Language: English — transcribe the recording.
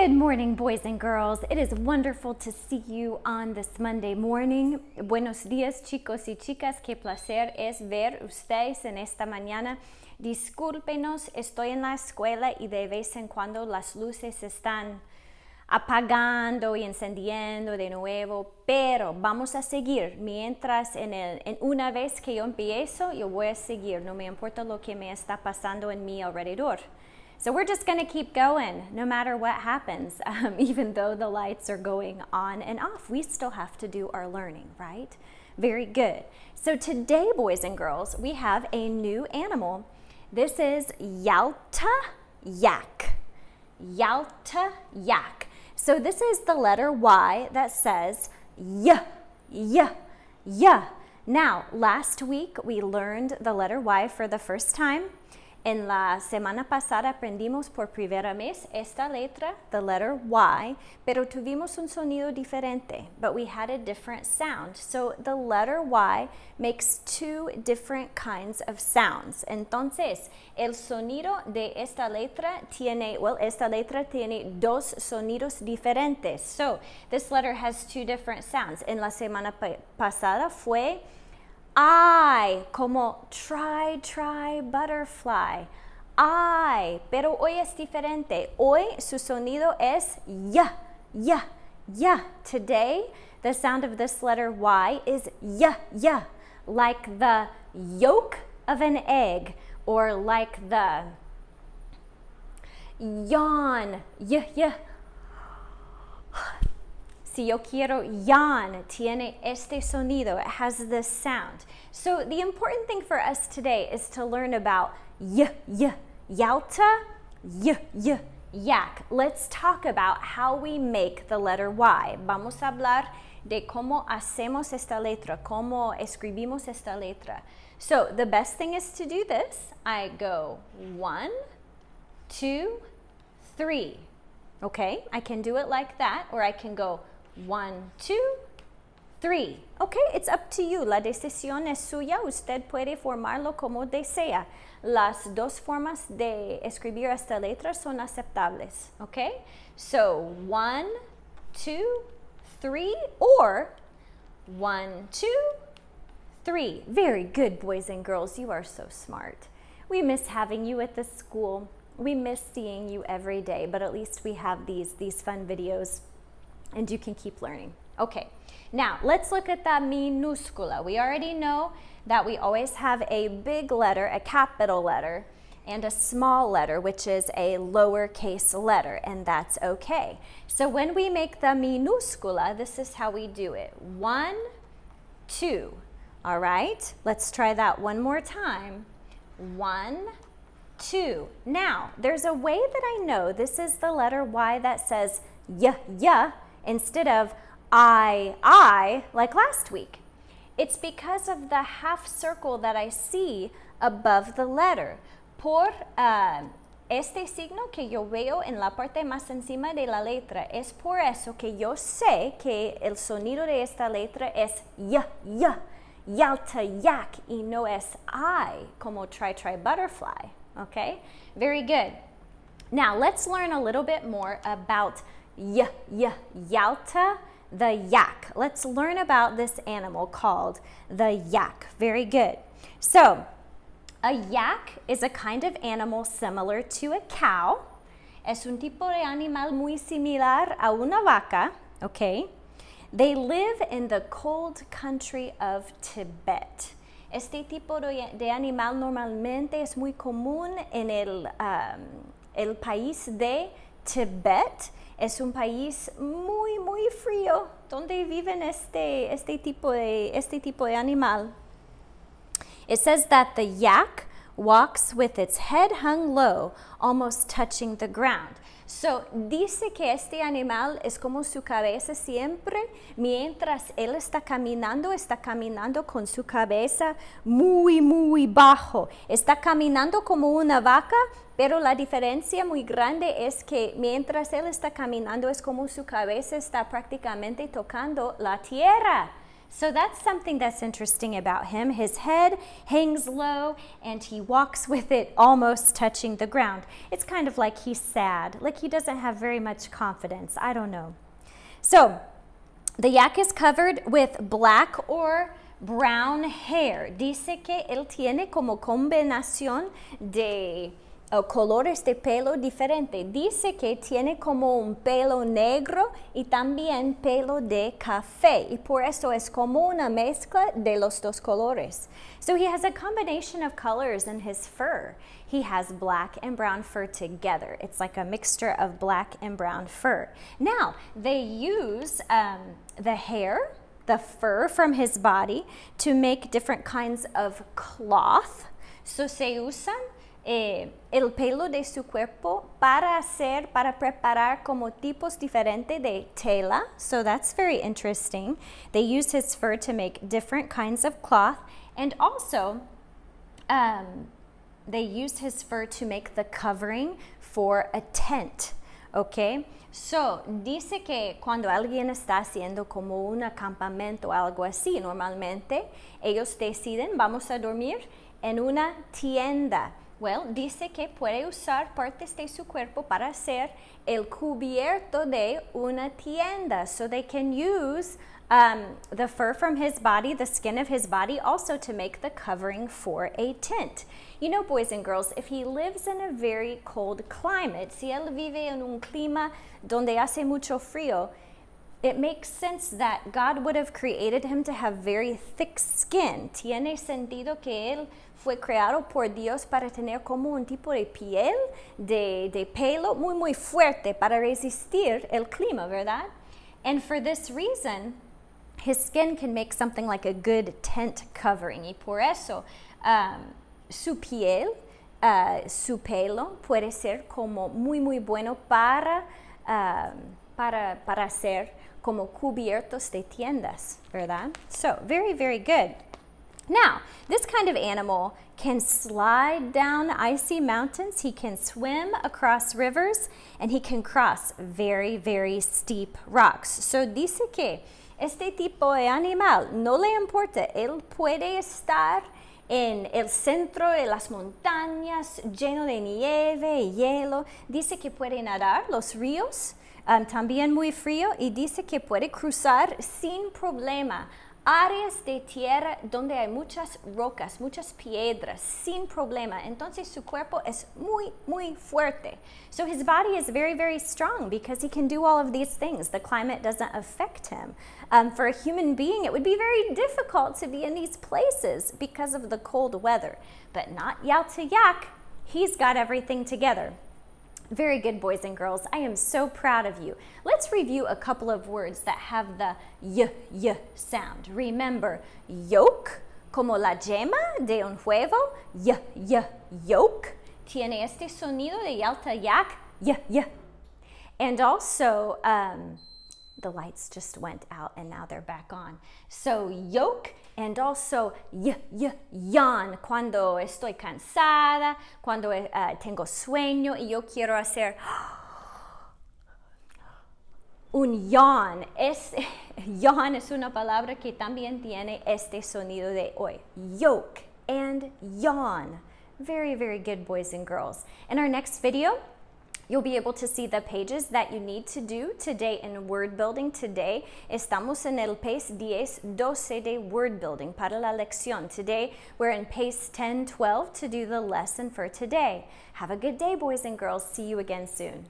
Good morning, boys and girls. It is wonderful to see you on this Monday morning. Buenos días, chicos y chicas. Qué placer es ver ustedes en esta mañana. Discúlpenos, estoy en la escuela y de vez en cuando las luces están apagando y encendiendo de nuevo, pero vamos a seguir. Mientras en una vez que yo empiezo, yo voy a seguir. No me importa lo que me está pasando en mi alrededor. So we're just going to keep going no matter what happens. Even though the lights are going on and off, we still have to do our learning, right? Very good. So today, boys and girls, we have a new animal. This is Yalta Yak. Yalta Yak. So this is the letter Y that says y, y, y. Now, last week we learned the letter Y for the first time. En la semana pasada aprendimos por primera vez esta letra, the letter Y, pero tuvimos un sonido diferente, but we had a different sound. So the letter Y makes two different kinds of sounds. Entonces, el sonido de esta letra tiene dos sonidos diferentes. So this letter has two different sounds. En la semana pasada fue I, como try, butterfly. I, pero hoy es diferente. Hoy su sonido es ya, ya, ya. Today, the sound of this letter Y is ya, ya, like the yolk of an egg, or like the yawn, ya, ya. Si yo quiero yawn, tiene este sonido. It has this sound. So the important thing for us today is to learn about y, Yalta, y, yak. Let's talk about how we make the letter Y. Vamos a hablar de cómo hacemos esta letra, cómo escribimos esta letra. So the best thing is to do this. I go 1, 2, 3. Okay, I can do it like that, or I can go 1, 2, 3. Okay, it's up to you. La decisión es suya. Usted puede formarlo como desea. Las dos formas de escribir esta letra son aceptables. Okay, so 1, 2, 3, or 1, 2, 3. Very good, boys and girls. You are so smart. We miss having you at the school. We miss seeing you every day, but at least we have these fun videos and you can keep learning. Okay, now let's look at the minúscula. We already know that we always have a big letter, a capital letter, and a small letter, which is a lowercase letter, and that's okay. So when we make the minúscula, this is how we do it. 1, 2. All right, let's try that one more time. 1, 2. Now, there's a way that I know this is the letter Y that says y, instead of I, like last week. It's because of the half circle that I see above the letter. Por este signo que yo veo en la parte más encima de la letra, es por eso que yo sé que el sonido de esta letra es y, Yalta Yak, y no es I, como try, butterfly. Okay, very good. Now let's learn a little bit more about Yalta the yak. Let's learn about this animal called the yak. Very good. So a yak is a kind of animal similar to a cow. Es un tipo de animal muy similar a una vaca. Okay, they live in the cold country of Tibet. Este tipo de animal normalmente es muy común en el país de Tibet. Es un país muy frío donde viven este tipo de animal. It says that the yak walks with its head hung low, almost touching the ground. So, dice que este animal es como su cabeza siempre, mientras él está caminando con su cabeza muy bajo. Está caminando como una vaca, pero la diferencia muy grande es que mientras él está caminando es como su cabeza está prácticamente tocando la tierra. So that's something that's interesting about him. His head hangs low and he walks with it almost touching the ground. It's kind of like he's sad, like he doesn't have very much confidence. I don't know. So the yak is covered with black or brown hair. Dice que él tiene como combinación de colores de pelo diferente. Dice que tiene como un pelo negro y también pelo de café. Y por eso es como una mezcla de los dos colores. So he has a combination of colors in his fur. He has black and brown fur together. It's like a mixture of black and brown fur. Now, they use the hair, the fur from his body to make different kinds of cloth. So se usan el pelo de su cuerpo para preparar como tipos diferentes de tela. So that's very interesting. They use his fur to make different kinds of cloth, and also they use his fur to make the covering for a tent. Okay? So, dice que cuando alguien está haciendo como un campamento o algo así, normalmente ellos deciden, vamos a dormir en una tienda. Well, dice que puede usar partes de su cuerpo para hacer el cubierto de una tienda. So they can use the fur from his body, the skin of his body, also to make the covering for a tent. You know, boys and girls, if he lives in a very cold climate, si él vive en un clima donde hace mucho frío, it makes sense that God would have created him to have very thick skin. Tiene sentido que él fue creado por Dios para tener como un tipo de piel, de pelo muy fuerte para resistir el clima, ¿verdad? And for this reason, his skin can make something like a good tent covering. Y por eso, su piel, su pelo puede ser como muy bueno para hacer como cubiertos de tiendas, ¿verdad? So, very good. Now, this kind of animal can slide down icy mountains, he can swim across rivers, and he can cross very steep rocks. So dice que este tipo de animal no le importa, él puede estar en el centro de las montañas, lleno de nieve y hielo. Dice que puede nadar los ríos, también muy frío, y dice que puede cruzar sin problema áreas de tierra donde hay muchas rocas, muchas piedras, sin problema. Entonces su cuerpo es muy fuerte. So his body is very strong because he can do all of these things. The climate doesn't affect him. For a human being, it would be very difficult to be in these places because of the cold weather. But not Yalta Yak. He's got everything together. Very good, boys and girls. I am so proud of you. Let's review a couple of words that have the y sound. Remember, yolk, como la yema de un huevo, yolk. Tiene este sonido de Yalta Yak, y. And also, the lights just went out and now they're back on. So, yolk. And also, yawn, cuando estoy cansada, cuando tengo sueño y yo quiero hacer un yawn. Yawn es una palabra que también tiene este sonido de hoy. Yolk and yawn. Very good, boys and girls. In our next video, you'll be able to see the pages that you need to do today in word building. Today, estamos en el page 10-12 de word building para la lección. Today, we're in page 10-12 to do the lesson for today. Have a good day, boys and girls. See you again soon.